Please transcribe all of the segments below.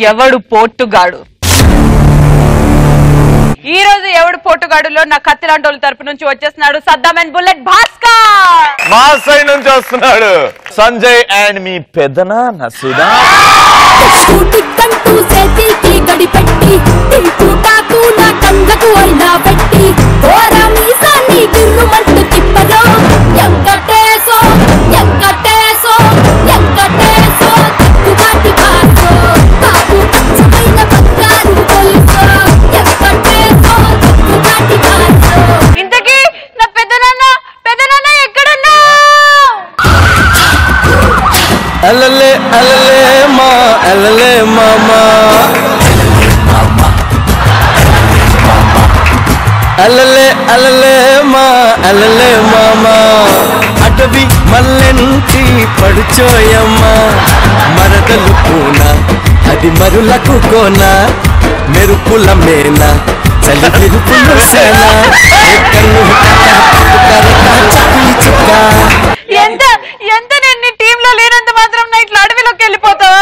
ఎవడు పోటుగాడు. ఈ రోజు ఎవడు పోటుగాడులో నా కత్తిలాంటోళ్ళ తరపు నుంచి వచ్చేస్తున్నాడు సద్దాం అండ్ బుల్లెట్ భాస్కర్. మా సైడ్ నుంచి వస్తున్నాడు సంజయ్ అండ్ మీ పెదనాన్న సుధా. ఇంతకీ నా పెదనాన్న ఎక్కడున్నా? అలలే అలలే మా అలలే మామా అలలే అలలే మా అలలే మామా అటవి మల్లె నుంచి పడుచోయమ్మా మరదలు పూన అది మరులకు కోన మెరుపుల మేన చలి మెరుపులు సేన ఎంత ఎంత నేను టీమ్ లో లేనంత మాత్రం నా ఇట్లా అడవిలోకి వెళ్ళిపోతావా?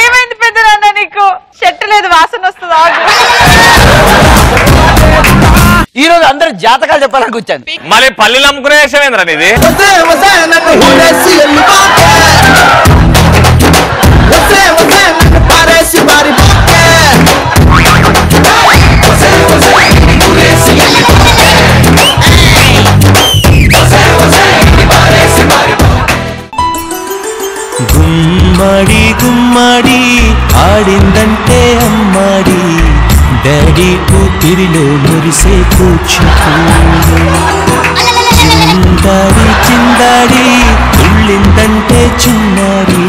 ఏమైంది పెద్దనాన్న నీకు? చెట్టు లేదు, వాసన వస్తుంది. ఈ రోజు అందరు జాతకాలు చెప్పాలని కూర్చాను. మళ్ళీ పల్లీలు అమ్ముకునే విషయమేంద్రా నీది? గుమ్మడి గుమ్మడి ఆడిందంటే అమ్మాడి డాడీ ఊపిరిలో మురిసే చిందాడి చిందాడి తుళ్ళిందంటే చిన్నారి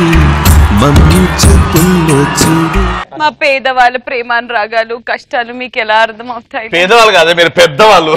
మమ్మీ చూపుల్లో చూడు. మా పేదవాళ్ళ ప్రేమానురాగాలు కష్టాలు మీకు ఎలా అర్థం అవుతాయి? పేదవాళ్ళు కాదు, మీరు పెద్దవాళ్ళు.